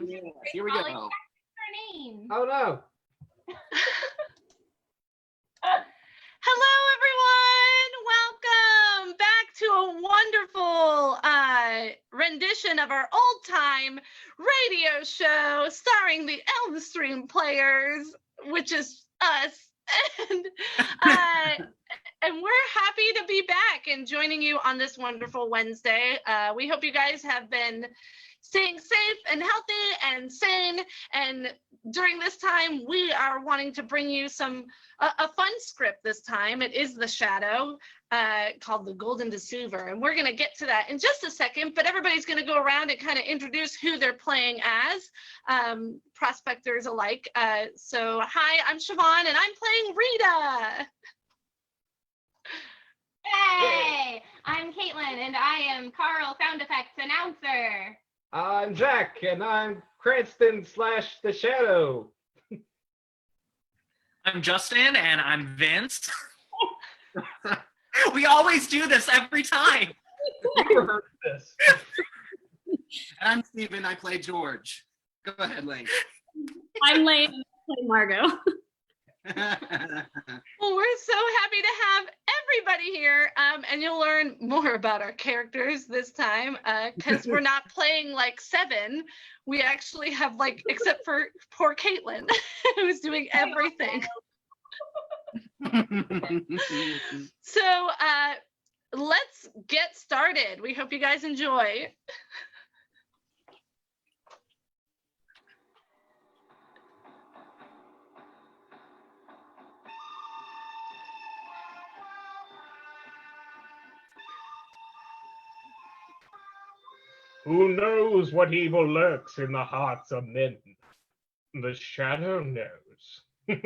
Yeah, here we go. Her name. Oh no. Hello, everyone. Welcome back to a wonderful rendition of our old-time radio show starring the Elm Stream Players, which is us. And we're happy to be back and joining you on this wonderful Wednesday. We hope you guys have been staying safe and healthy and sane. And during this time, we are wanting to bring you a fun script this time. It is The Shadow, called the Golden Deceiver. And we're going to get to that in just a second, but everybody's going to go around and kind of introduce who they're playing as, prospectors alike. So hi, I'm Siobhan, and I'm playing Rita. Hey, I'm Caitlin, and I am Carl, sound effects announcer. I'm Jack, and I'm Cranston / The Shadow. I'm Justin, and I'm Vince. We always do this every time. We rehearsed this. And I'm Steven, I play George. Go ahead, Lane. I'm Lane, and I play Margot. Well, we're so happy to have everybody here, and you'll learn more about our characters this time, because we're not playing like 7. We actually have, like, except for poor Caitlin, who's doing everything. So let's get started. We hope you guys enjoy. Who knows what evil lurks in the hearts of men? The Shadow knows. The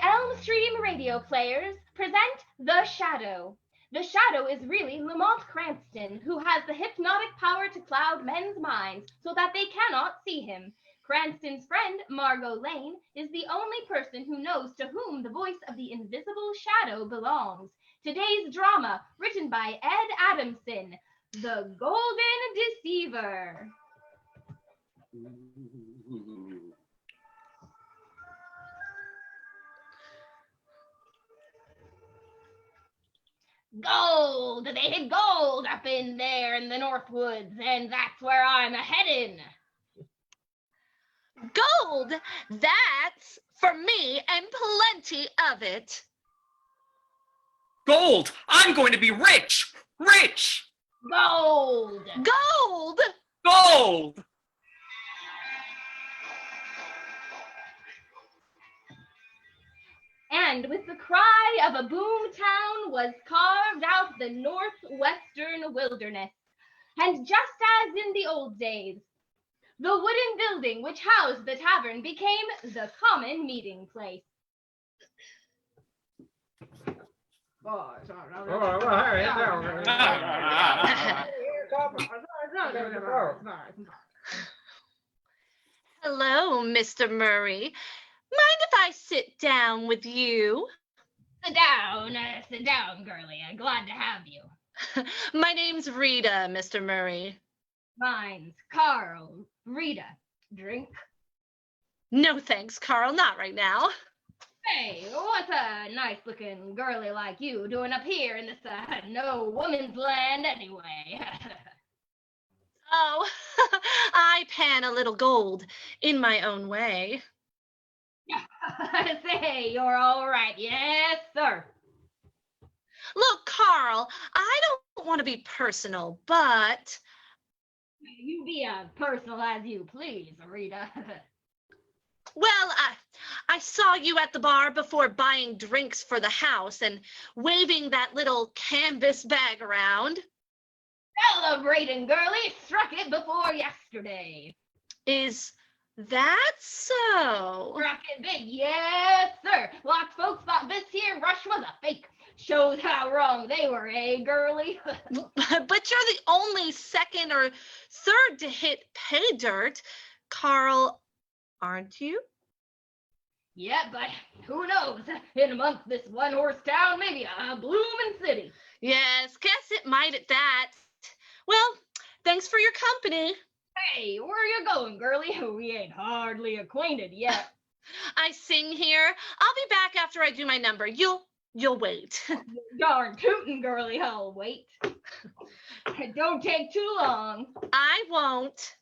Elm Stream Radio Players present The Shadow. The Shadow is really Lamont Cranston, who has the hypnotic power to cloud men's minds so that they cannot see him. Cranston's friend, Margot Lane, is the only person who knows to whom the voice of the invisible shadow belongs. Today's drama, written by Ed Adamson, The Golden Deceiver. Gold! They hid gold up in there in the North Woods, and that's where I'm a-headin'. Gold, that's for me and plenty of it. Gold! I'm going to be rich! Rich! Gold! Gold! Gold! And with the cry of a boom town was carved out the northwestern wilderness. And just as in the old days, the wooden building which housed the tavern became the common meeting place. Hello, Mr. Murray. Mind if I sit down with you? Sit down, girlie. I'm glad to have you. My name's Rita, Mr. Murray. Mine's Carl. Rita, drink? No thanks, Carl, not right now. Hey, what's a nice-looking girlie like you doing up here in this no woman's land anyway? Oh, I pan a little gold in my own way. Say, you're all right. Yes, sir. Look, Carl, I don't want to be personal, but... You be as personal as you please, Rita. Well, I saw you at the bar before buying drinks for the house and waving that little canvas bag around. Celebrating, girlie. Struck it before yesterday. Is that so? Struck it big. Yes, sir. Lots of folks thought this here rush was a fake. Shows how wrong they were, eh, girlie? But you're the only second or third to hit pay dirt, Carl, aren't you? Yeah, but who knows? In a month, this one-horse town may be a blooming city. Yes, guess it might at that. Well, thanks for your company. Hey, where you going, girlie? We ain't hardly acquainted yet. I sing here. I'll be back after I do my number. You'll wait. Darn tootin', girlie, I'll wait. Don't take too long. I won't.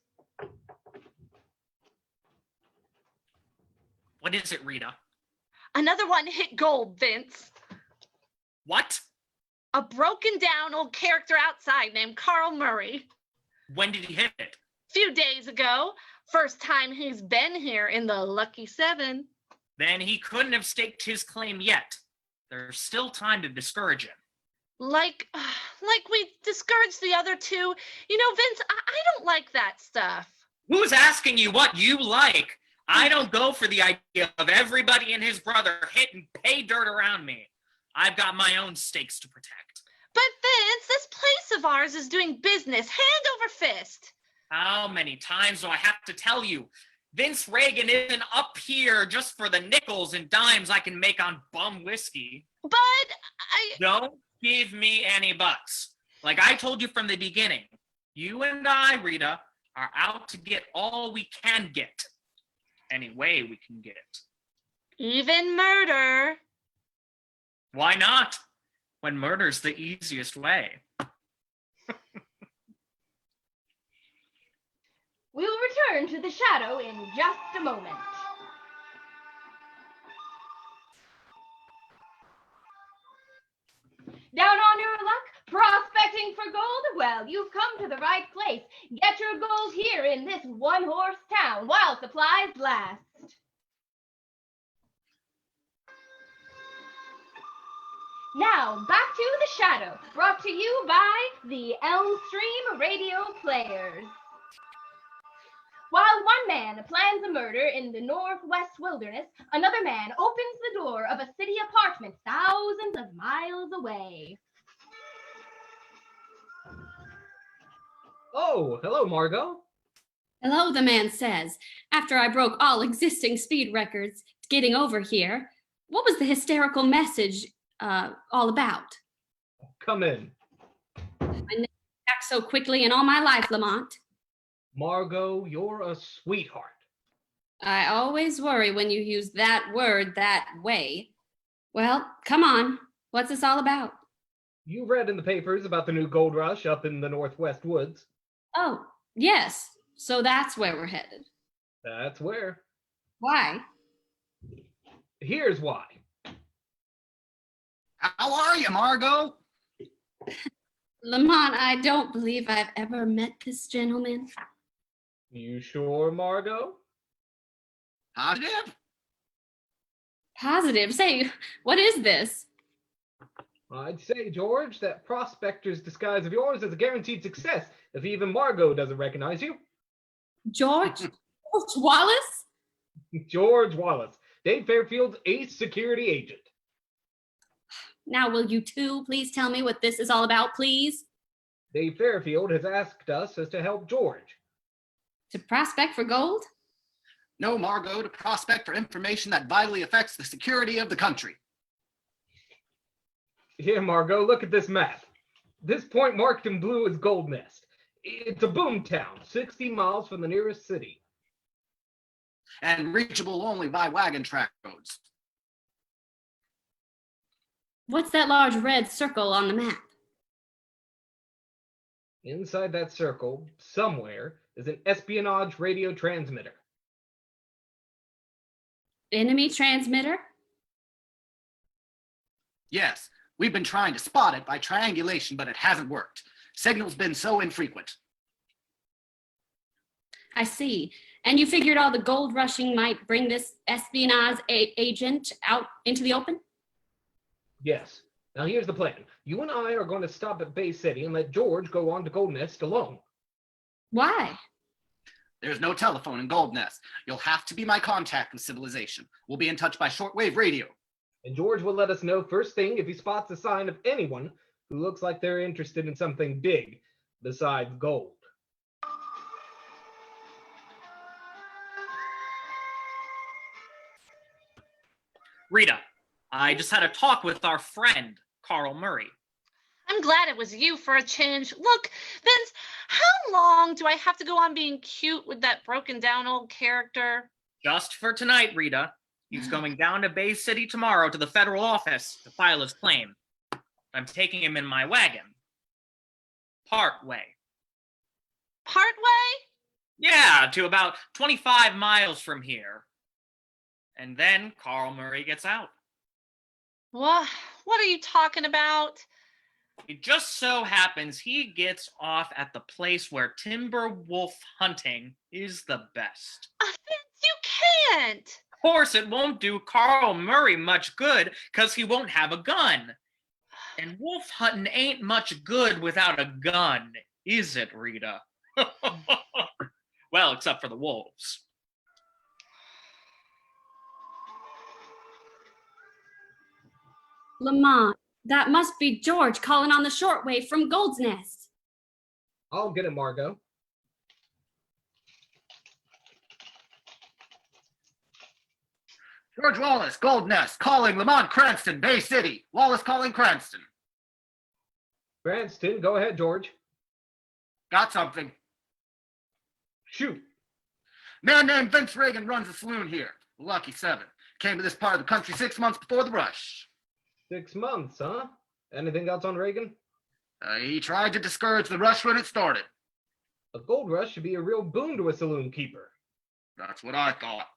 What is it, Rita? Another one hit gold, Vince. What? A broken down old character outside named Carl Murray. When did he hit it? Few days ago. First time he's been here in the Lucky Seven. Then he couldn't have staked his claim yet. There's still time to discourage him. Like we discouraged the other two. You know, Vince, I don't like that stuff. Who's asking you what you like? I don't go for the idea of everybody and his brother hitting pay dirt around me. I've got my own stakes to protect. But Vince, this place of ours is doing business hand over fist. How many times do I have to tell you? Vince Reagan isn't up here just for the nickels and dimes I can make on bum whiskey. But Don't give me any buts. Like I told you from the beginning, you and I, Rita, are out to get all we can get. Any way we can get it. Even murder. Why not? When murder's the easiest way. We'll return to the shadow in just a moment. Down on your luck? Prospecting for gold? Well, you've come to the right place. Get your gold here in this one-horse town while supplies last. Now, back to the shadow, brought to you by the Elm Stream Radio Players. While one man plans a murder in the northwest wilderness, another man opens the door of a city apartment thousands of miles away. Oh, hello, Margot. Hello, the man says, after I broke all existing speed records getting over here. What was the hysterical message all about? Come in. I never act so quickly in all my life, Lamont. Margot, you're a sweetheart. I always worry when you use that word that way. Well, come on. What's this all about? You read in the papers about the new gold rush up in the northwest woods. Oh, yes. So that's where we're headed. That's where. Why? Here's why. How are you, Margot? Lamont, I don't believe I've ever met this gentleman. You sure, Margot? Positive? Positive. Say, what is this? I'd say, George, that prospector's disguise of yours is a guaranteed success if even Margot doesn't recognize you. George? George Wallace? George Wallace, Dave Fairfield's ace security agent. Now, will you two please tell me what this is all about, please? Dave Fairfield has asked us as to help George. To prospect for gold? No, Margot, to prospect for information that vitally affects the security of the country. Here, Margot, look at this map. This point marked in blue is Gold Nest. It's a boom town, 60 miles from the nearest city. And reachable only by wagon track roads. What's that large red circle on the map? Inside that circle, somewhere, is an espionage radio transmitter. Enemy transmitter? Yes, we've been trying to spot it by triangulation, but it hasn't worked. Signal's been so infrequent. I see. And you figured all the gold rushing might bring this espionage agent out into the open? Yes. Now here's the plan. You and I are going to stop at Bay City and let George go on to Gold Nest alone. Why? There's no telephone in Gold Nest. You'll have to be my contact with civilization. We'll be in touch by shortwave radio. And George will let us know first thing if he spots a sign of anyone who looks like they're interested in something big besides gold. Rita, I just had a talk with our friend, Carl Murray. I'm glad it was you for a change. Look, Vince, how long do I have to go on being cute with that broken down old character? Just for tonight, Rita. He's going down to Bay City tomorrow to the federal office to file his claim. I'm taking him in my wagon. Part way. Part way? Yeah, to about 25 miles from here. And then Carl Murray gets out. What are you talking about? It just so happens he gets off at the place where timber wolf hunting is the best. Vince, you can't. Of course, it won't do Carl Murray much good because he won't have a gun. And wolf hunting ain't much good without a gun, is it, Rita? Well, except for the wolves. Lamont, that must be George calling on the shortwave from Gold's Nest. I'll get it, Margot. George Wallace, Gold Nest, calling Lamont Cranston, Bay City. Wallace calling Cranston. Cranston, go ahead, George. Got something. Shoot. Man named Vince Reagan runs a saloon here. Lucky 7. Came to this part of the country 6 months before the rush. 6 months, huh? Anything else on Reagan? He tried to discourage the rush when it started. A gold rush should be a real boon to a saloon keeper. That's what I thought.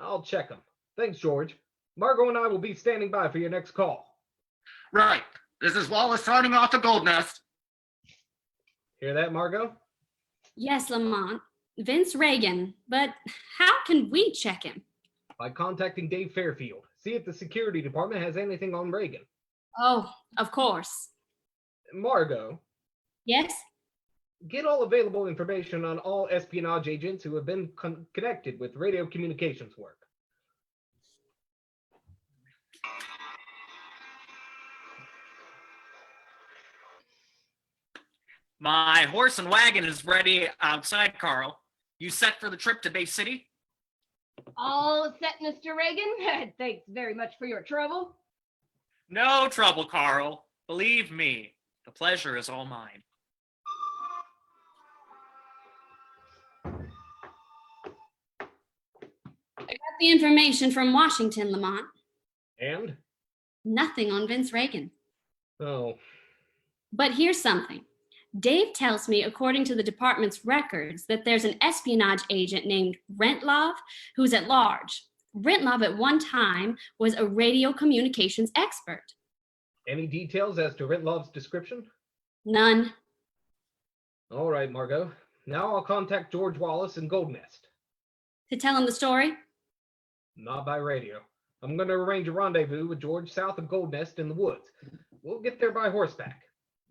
I'll check him. Thanks, George. Margot and I will be standing by for your next call. Right. This is Wallace signing off to Gold Nest. Hear that, Margot? Yes, Lamont. Vince Reagan. But how can we check him? By contacting Dave Fairfield. See if the security department has anything on Reagan. Oh, of course. Margot, Yes? get all available information on all espionage agents who have been connected with radio communications work. My horse and wagon is ready outside, Carl. You set for the trip to Bay City? All set, Mr. Reagan. Thanks very much for your trouble. No trouble, Carl. Believe me, the pleasure is all mine. I got the information from Washington, Lamont. And? Nothing on Vince Reagan. Oh, But here's something. Dave tells me, according to the department's records, that there's an espionage agent named Rentlov who's at large. Rentlov at one time was a radio communications expert. any details as to Rentlov's description? None. All right, Margot. Now I'll contact George Wallace in Gold Nest. To tell him the story? Not by radio. I'm going to arrange a rendezvous with George south of Gold Nest in the woods. We'll get there by horseback.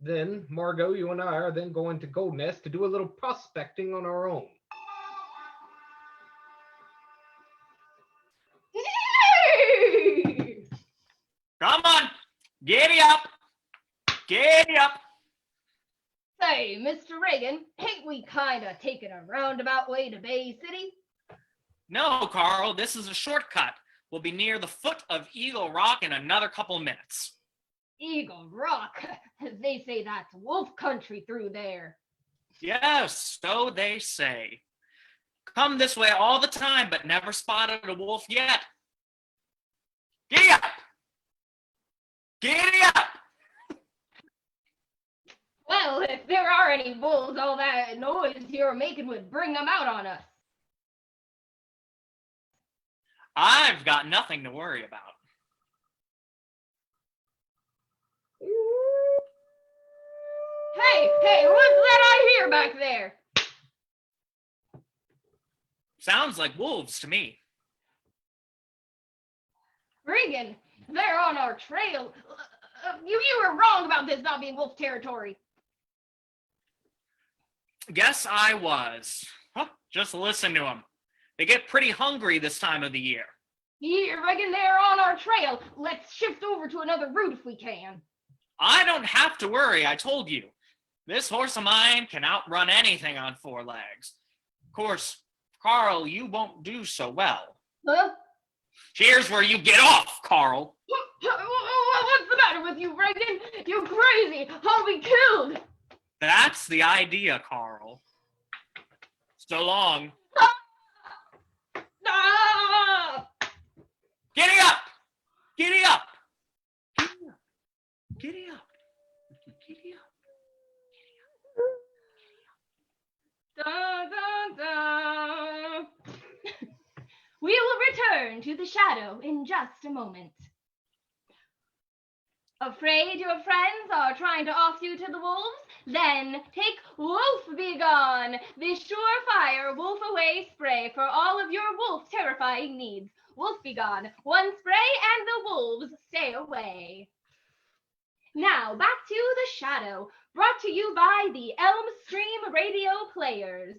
Then, Margot, you and I are then going to Gold Nest to do a little prospecting on our own. Come on, giddy up, giddy up. Say, Mr. Reagan, ain't we kinda taking a roundabout way to Bay City? No, Carl, this is a shortcut. We'll be near the foot of Eagle Rock in another couple minutes. Eagle Rock. They say that's wolf country through there. Yes, so they say. Come this way all the time, but never spotted a wolf yet. Giddy up! Giddy up! Well, if there are any wolves, all that noise you're making would bring them out on us. I've got nothing to worry about. Hey, what's that I hear back there? Sounds like wolves to me. Reagan, they're on our trail. You were wrong about this not being wolf territory. Guess I was. Huh, just listen to them. They get pretty hungry this time of the year. You reckon they're on our trail? Let's shift over to another route if we can. I don't have to worry, I told you. This horse of mine can outrun anything on 4 legs. Of course, Carl, you won't do so well. Huh? Here's where you get off, Carl. What's the matter with you, Reagan? You're crazy. I'll be killed. That's the idea, Carl. So long. Ah! Giddy up! Giddy up! Giddy up! Giddy up! Giddy up! Dun, dun, dun. We will return to the shadow in just a moment. Afraid your friends are trying to off you to the wolves? Then take Wolf Be Gone, the surefire wolf away spray for all of your wolf terrifying needs. Wolf Be Gone, one spray and the wolves stay away. Now back to the shadow, brought to you by the Elm Stream Radio Players.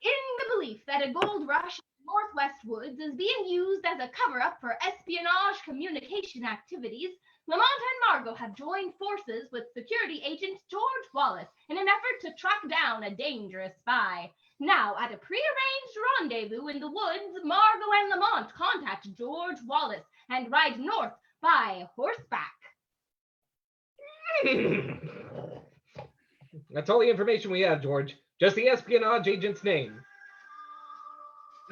In the belief that a gold rush in Northwest Woods is being used as a cover-up for espionage communication activities, Lamont and Margot have joined forces with security agent George Wallace in an effort to track down a dangerous spy. Now, at a prearranged rendezvous in the woods, Margot and Lamont contact George Wallace and ride north by horseback. That's all the information we have, George. Just the espionage agent's name.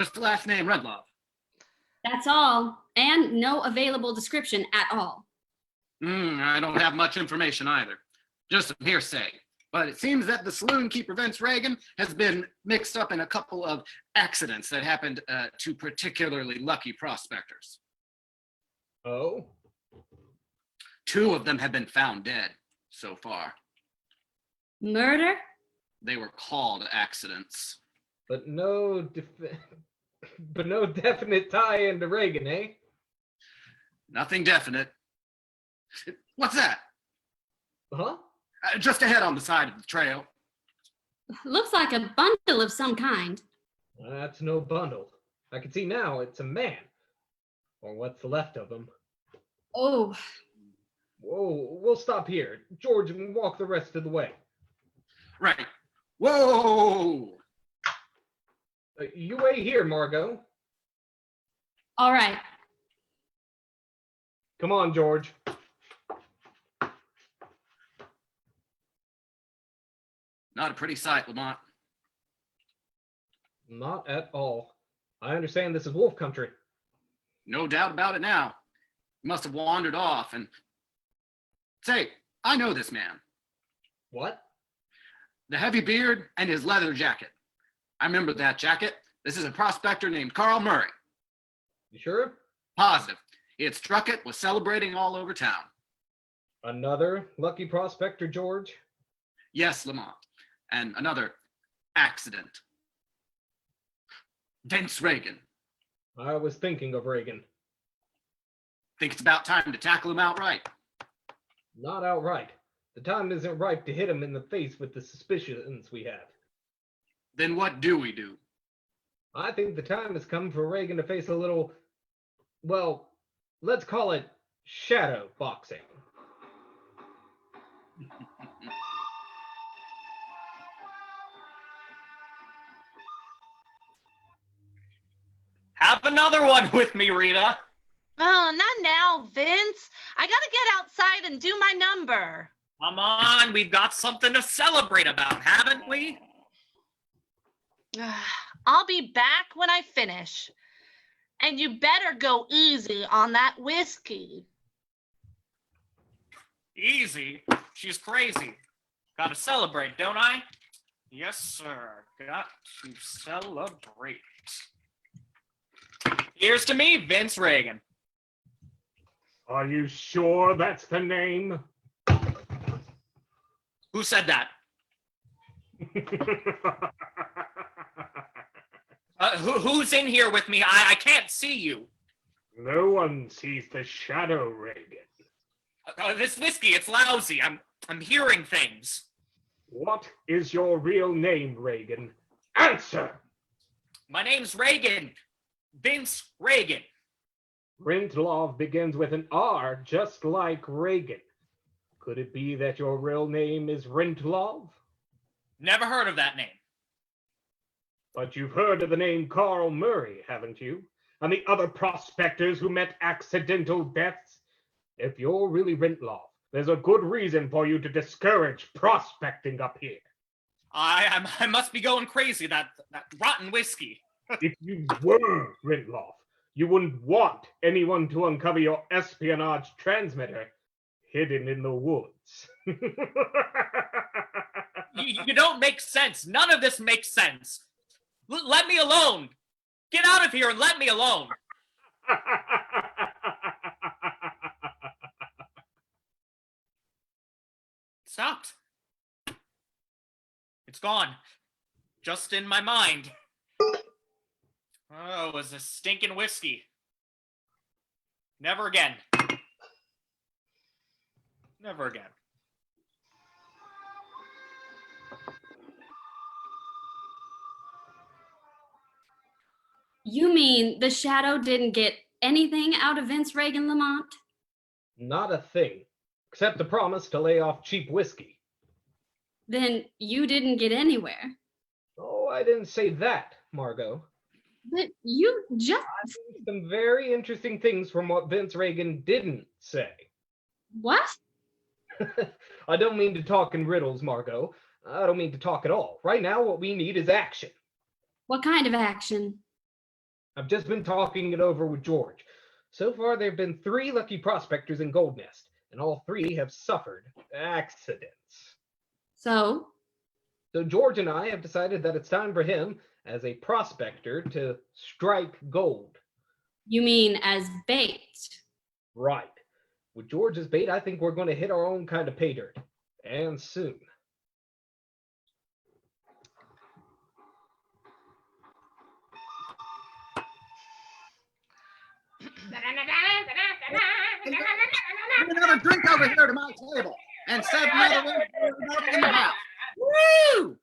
Just the last name, Redlove. That's all, and no available description at all. I don't have much information either. Just some hearsay. But it seems that the saloon keeper Vince Reagan has been mixed up in a couple of accidents that happened to particularly lucky prospectors. Oh? 2 of them have been found dead so far. Murder? They were called accidents. But no definite tie into Reagan, eh? Nothing definite. What's that? Huh? Just ahead on the side of the trail. Looks like a bundle of some kind. That's no bundle. I can see now it's a man. Or what's left of him. Oh, Whoa, we'll stop here. George, walk the rest of the way. Right. Whoa! You wait here, Margot. all right. Come on, George. Not a pretty sight, Lamont. Not at all. I understand this is wolf country. No doubt about it now. He must have wandered off and... Say, I know this man. What? The heavy beard and his leather jacket. I remember that jacket. This is a prospector named Carl Murray. You sure? Positive. He had struck it, was celebrating all over town. Another lucky prospector, George? Yes, Lamont. And another accident. Vince Reagan. I was thinking of Reagan. Think it's about time to tackle him outright. Not outright. The time isn't ripe to hit him in the face with the suspicions we have. Then what do we do? I think the time has come for Reagan to face a little, well, let's call it shadow boxing. Have another one with me, Rita. Oh, not now, Vince. I gotta get outside and do my number. Come on, we've got something to celebrate about, haven't we? I'll be back when I finish. And you better go easy on that whiskey. Easy? She's crazy. Gotta celebrate, don't I? Yes, sir. Got to celebrate. Here's to me, Vince Reagan. Are you sure that's the name? Who said that? Who's in here with me? I can't see you. No one sees the shadow, Reagan. This whiskey, it's lousy. I'm hearing things. What is your real name, Reagan? Answer! My name's Reagan. Vince Reagan. Rentlov begins with an R, just like Reagan. Could it be that your real name is Rentlov? Never heard of that name. But you've heard of the name Carl Murray, haven't you? and the other prospectors who met accidental deaths. If you're really Rentloff, there's a good reason for you to discourage prospecting up here. I must be going crazy. That rotten whiskey. If you were Rentloff, you wouldn't want anyone to uncover your espionage transmitter hidden in the woods. You don't make sense. None of this makes sense. Let me alone. Get out of here and let me alone. Stopped. It's gone. Just in my mind. Oh, it was a stinking whiskey. Never again. Never again. You mean the Shadow didn't get anything out of Vince Reagan Lamont? Not a thing, except the promise to lay off cheap whiskey. Then you didn't get anywhere. Oh, I didn't say that, Margot. But you just... Some very interesting things from what Vince Reagan didn't say. What? I don't mean to talk in riddles, Margot. I don't mean to talk at all. Right now, what we need is action. What kind of action? I've just been talking it over with George. So far, there have been 3 lucky prospectors in Gold Nest, and all 3 have suffered accidents. So George and I have decided that it's time for him, as a prospector, to strike gold. you mean as bait? Right. With George's bait, I think we're going to hit our own kind of pay dirt. And soon. Bring another drink over here to my table and set another one in the house. Woo!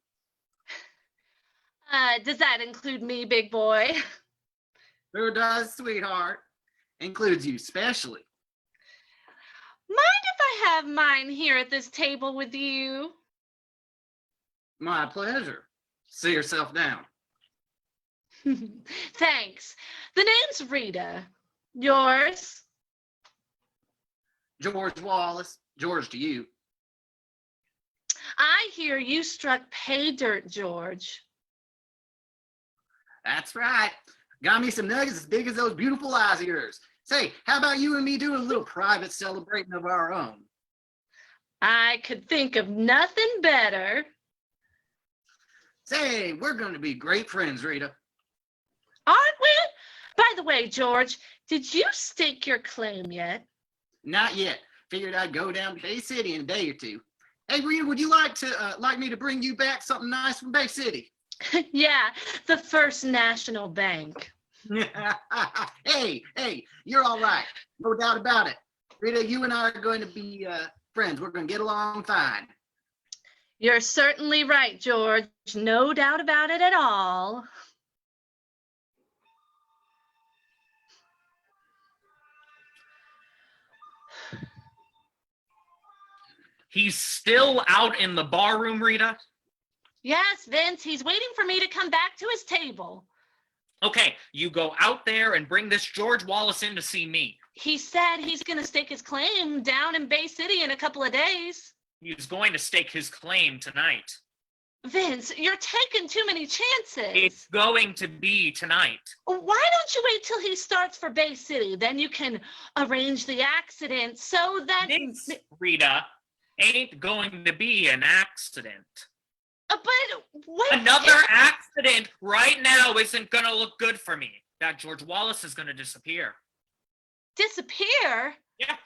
Does that include me, big boy? Who does, sweetheart? Includes you specially. Mind if I have mine here at this table with you? My pleasure. Sit yourself down. Thanks. The name's Rita. Yours? George Wallace. George to you. I hear you struck pay dirt, George. That's right. Got me some nuggets as big as those beautiful eyes of yours. Say, how about you and me doing a little private celebrating of our own? I could think of nothing better. Say, we're going to be great friends, Rita. Aren't we? By the way, George, did you stake your claim yet? Not yet. Figured I'd go down to Bay City in a day or two. Hey, Rita, would you like me to bring you back something nice from Bay City? Yeah, the First National Bank. Hey, you're all right. No doubt about it. Rita, you and I are going to be friends. We're going to get along fine. You're certainly right, George. No doubt about it at all. He's still out in the bar room, Rita? Yes, Vince, he's waiting for me to come back to his table. Okay, you go out there and bring this George Wallace in to see me. He said he's going to stake his claim down in Bay City in a couple of days. He's going to stake his claim tonight. Vince, you're taking too many chances. It's going to be tonight. Why don't you wait till he starts for Bay City? Then you can arrange the accident so that... This, Rita, ain't going to be an accident. But what? Another accident right now isn't going to look good for me. That George Wallace is going to disappear. Disappear? Yeah.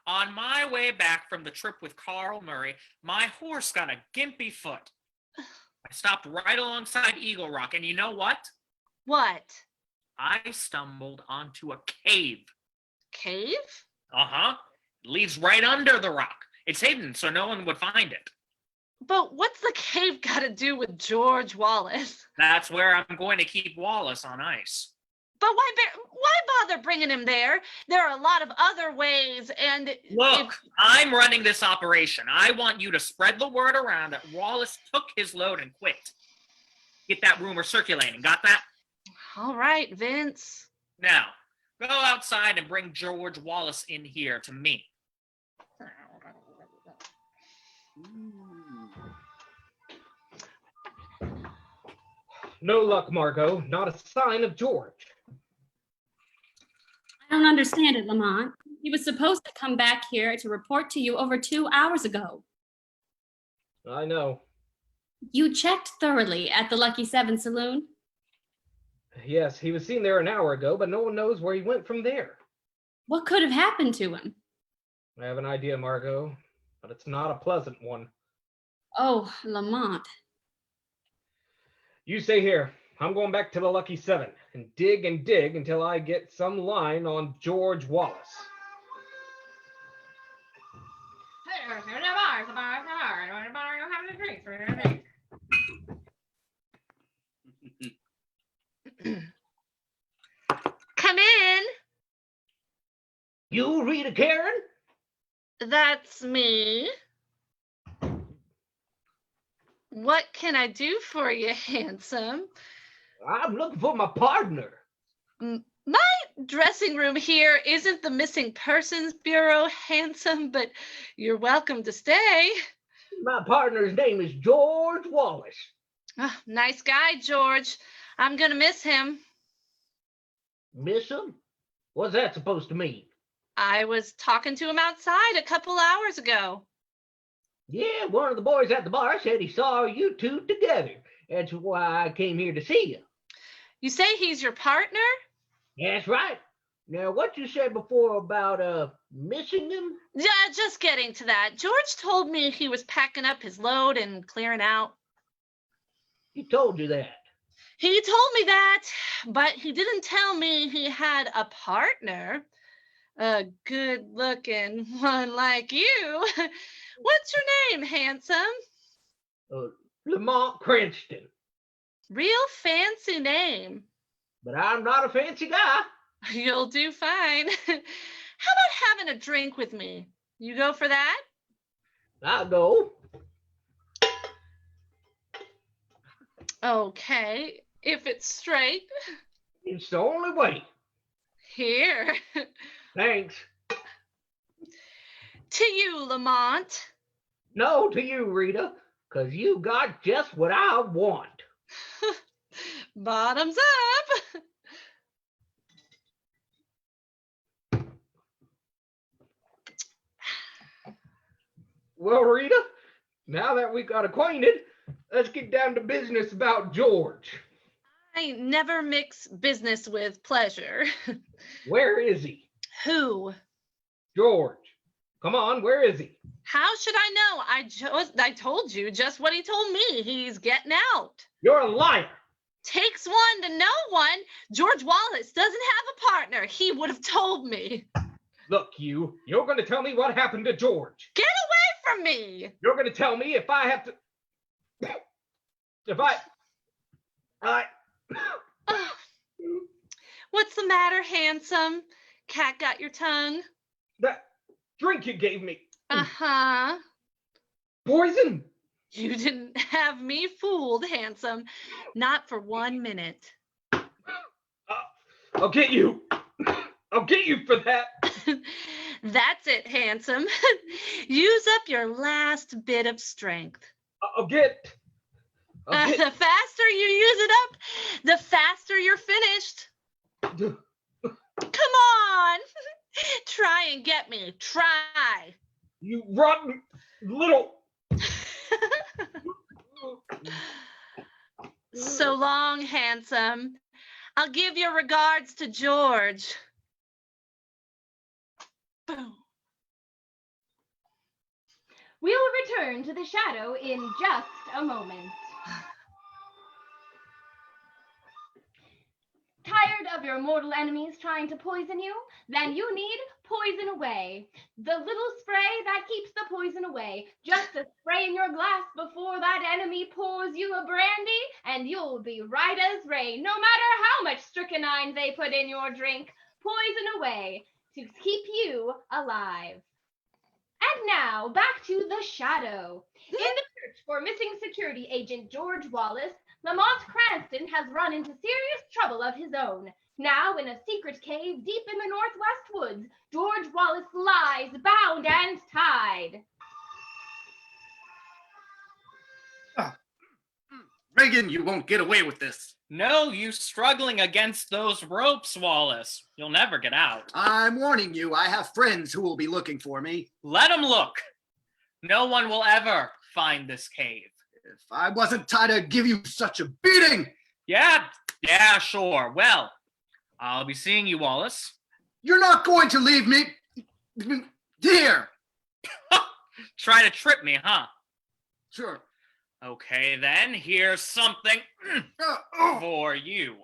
On my way back from the trip with Carl Murray, my horse got a gimpy foot. I stopped right alongside Eagle Rock, and you know what? What? I stumbled onto a cave. Cave? Uh-huh. It leads right under the rock. It's hidden, so no one would find it. But what's the cave got to do with George Wallace? That's where I'm going to keep Wallace on ice. But why bother bringing him there? There are a lot of other ways, and... Look, I'm running this operation. I want you to spread the word around that Wallace took his load and quit. Get that rumor circulating. Got that? All right, Vince. Now, go outside and bring George Wallace in here to me. No luck, Margot. Not a sign of George. I don't understand it, Lamont. He was supposed to come back here to report to you over 2 hours ago. I know. You checked thoroughly at the Lucky 7 saloon? Yes, he was seen there an hour ago, but no one knows where he went from there. What could have happened to him? I have an idea, Margot, but it's not a pleasant one. Oh, Lamont. You stay here. I'm going back to the Lucky 7 and dig until I get some line on George Wallace. Come in. You, Rita Karen? That's me. What can I do for you, handsome? I'm looking for my partner. My dressing room here isn't the Missing Persons Bureau, handsome, but you're welcome to stay. My partner's name is George Wallace. Oh, nice guy, George. I'm gonna miss him. Miss him? What's that supposed to mean? I was talking to him outside a couple hours ago. Yeah, one of the boys at the bar said he saw you two together. That's why I came here to see you. You say he's your partner? That's right. Now, what you said before about missing him? Yeah, just getting to that. George told me he was packing up his load and clearing out. He told you that. He told me that, but he didn't tell me he had a partner. A good-looking one like you. What's your name, handsome? Lamont Cranston. Real fancy name. But I'm not a fancy guy. You'll do fine. How about having a drink with me? You go for that? I'll go. Okay, if it's straight. It's the only way. Here. Thanks. To you, Lamont. No, to you, Rita, because you got just what I want. Bottoms up. Well, Rita, now that we got acquainted, let's get down to business about George. I never mix business with pleasure. Where is he? Who? George. Come on, where is he? How should I know? I told you just what he told me. He's getting out. You're a liar. Takes one to know one. George Wallace doesn't have a partner. He would have told me. Look, you're going to tell me what happened to George. Get away from me. You're going to tell me if I have to... If I... What's the matter, handsome? Cat got your tongue? That drink you gave me. Uh-huh. Poison? You didn't have me fooled, handsome. Not for 1 minute. I'll get you. I'll get you for that. That's it, handsome. Use up your last bit of strength. I'll get... The faster you use it up, the faster you're finished. Come on. Try and get me. Try. You rotten little... So long, handsome. I'll give your regards to George. Boom. We'll return to the shadow in just a moment. Tired of your mortal enemies trying to poison you? Then you need Poison Away. The little spray that keeps the poison away. Just a spray in your glass before that enemy pours you a brandy, and you'll be right as rain, no matter how much strychnine they put in your drink. Poison Away to keep you alive. And now, back to the shadow. In the search for missing security agent George Wallace, Lamont Cranston has run into serious trouble of his own. Now, in a secret cave deep in the northwest woods, George Wallace lies bound and tied. Reagan, you won't get away with this. No use struggling against those ropes, Wallace. You'll never get out. I'm warning you, I have friends who will be looking for me. Let them look. No one will ever find this cave. If I wasn't tied, I'd give you such a beating. Yeah, sure. Well, I'll be seeing you, Wallace. You're not going to leave me here. Try to trip me, huh? Sure. Okay, then, here's something for you.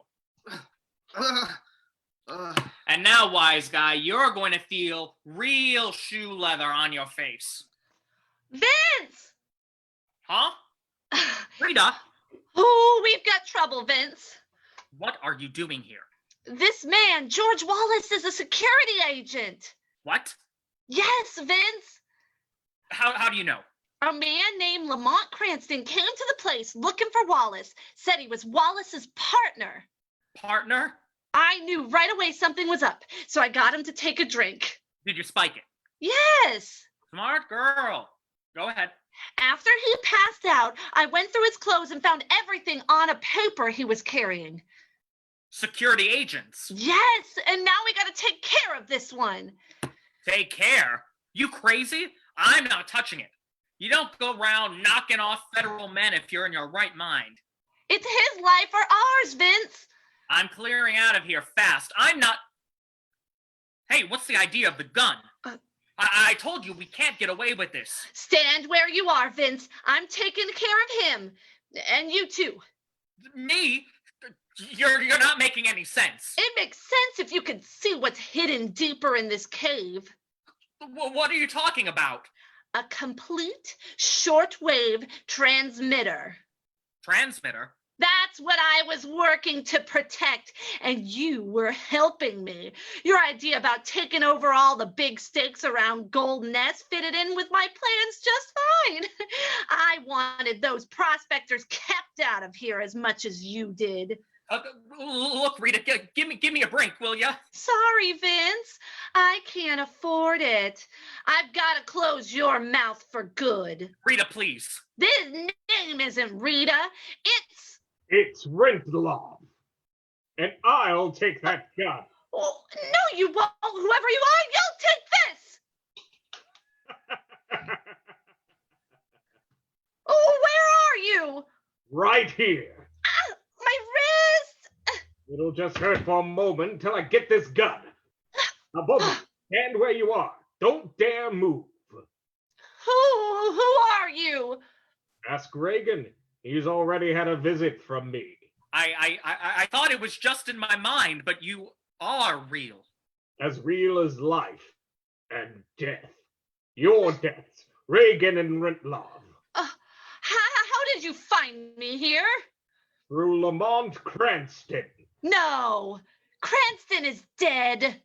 And now, wise guy, you're going to feel real shoe leather on your face. Vince! Huh? Rita, Oh, we've got trouble, Vince. what are you doing here? This man, George Wallace, is a security agent. What? Yes, Vince. How do you know? A man named Lamont Cranston came to the place looking for Wallace, said he was Wallace's partner. Partner? I knew right away something was up, so I got him to take a drink. Did you spike it? Yes. Smart girl. Go ahead. After he passed out, I went through his clothes and found everything on a paper he was carrying. Security agents. Yes, and now we gotta take care of this one. Take care. You crazy? I'm not touching it. You don't go around knocking off federal men if you're in your right mind. It's his life or ours, Vince. I'm clearing out of here fast. I'm not... Hey, what's the idea of the gun? I told you we can't get away with this. Stand where you are, Vince. I'm taking care of him. And you too. Me? You're not making any sense. It makes sense if you could see what's hidden deeper in this cave. What are you talking about? A complete shortwave transmitter. Transmitter? That's what I was working to protect, and you were helping me. Your idea about taking over all the big stakes around Golden Nest fitted in with my plans just fine. I wanted those prospectors kept out of here as much as you did. Look, Rita, give me a break, will ya? Sorry, Vince. I can't afford it. I've got to close your mouth for good. Rita, please. This name isn't Rita. It's Rentlov. And I'll take that gun. Oh, no, you won't. Whoever you are, you'll take this. Oh, where are you? Right here. My wrist. It'll just hurt for a moment until I get this gun. Now, Bobby, stand where you are. Don't dare move. Who are you? Ask Reagan. He's already had a visit from me. I thought it was just in my mind, but you are real. As real as life and death. Your deaths, Reagan and Rentlov. How did you find me here? Through Lamont Cranston. No, Cranston is dead.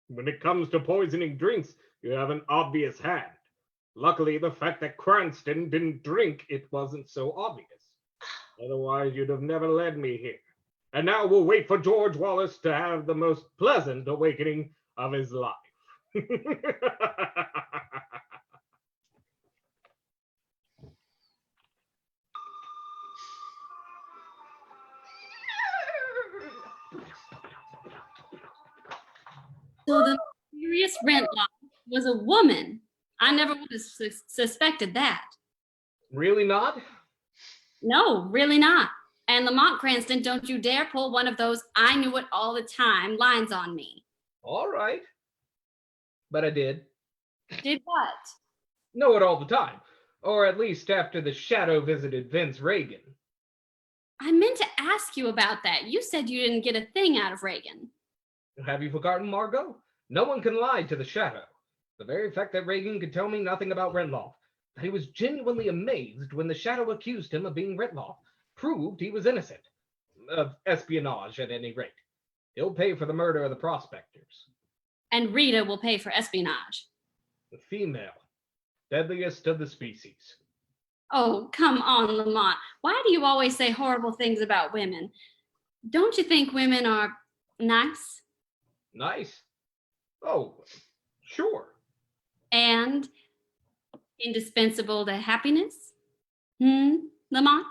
When it comes to poisoning drinks, you have an obvious hand. Luckily, the fact that Cranston didn't drink it wasn't so obvious. Otherwise, you'd have never led me here. And now we'll wait for George Wallace to have the most pleasant awakening of his life. So the mysterious Rentlock was a woman. I never would have suspected that. Really not? No, really not. And Lamont Cranston, don't you dare pull one of those "I knew it all the time" lines on me. All right. But I did. Did what? Know it all the time. Or at least after the shadow visited Vince Reagan. I meant to ask you about that. You said you didn't get a thing out of Reagan. Have you forgotten, Margot? No one can lie to the shadow. The very fact that Reagan could tell me nothing about Renloff, that he was genuinely amazed when the shadow accused him of being Renloff, proved he was innocent. Of espionage, at any rate. He'll pay for the murder of the prospectors. And Rita will pay for espionage. The female. Deadliest of the species. Oh, come on, Lamont. Why do you always say horrible things about women? Don't you think women are nice Nice. Oh, sure. and indispensable to happiness? Lamont?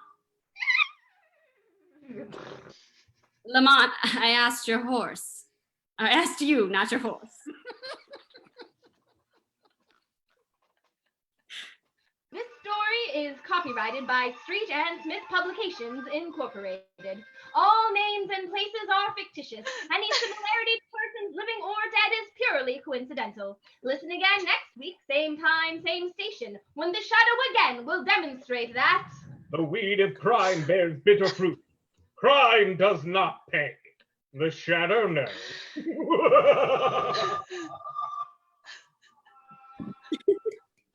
Lamont, I asked your horse. I asked you, not your horse. This story is copyrighted by Street and Smith Publications, Incorporated. All names and places are fictitious. Any similarity to persons living or dead is purely coincidental. Listen again next week, same time, same station, when the shadow again will demonstrate that... The weed of crime bears bitter fruit. Crime does not pay. The shadow knows.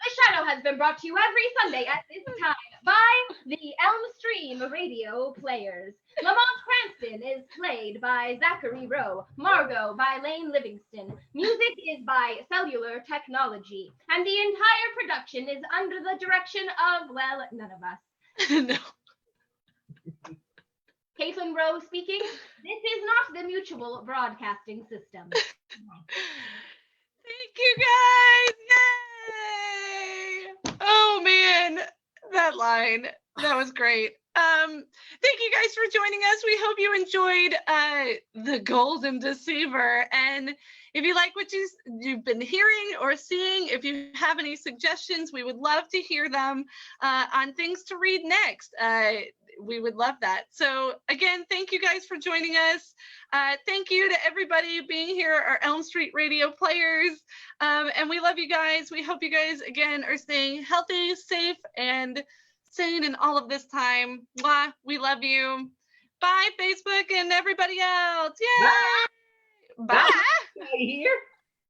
The Shadow has been brought to you every Sunday at this time by the Elm Stream Radio Players. Lamont Cranston is played by Zachary Rowe, Margot by Lane Livingston. Music is by Cellular Technology, and the entire production is under the direction of, well, none of us. No. Caitlin Rowe speaking. This is not the Mutual Broadcasting System. Thank you guys. Yay! Oh man, that line. That was great. Thank you guys for joining us. We hope you enjoyed the Golden Deceiver. And if you like what you've been hearing or seeing, if you have any suggestions, we would love to hear them on things to read next. We would love that. So again, thank you guys for joining us. Thank you to everybody being here, our Elm Street Radio Players. And we love you guys. We hope you guys, again, are staying healthy, safe, and sane in all of this time. Mwah, we love you. Bye, Facebook and everybody else. Yay! Bye. Bye. Here.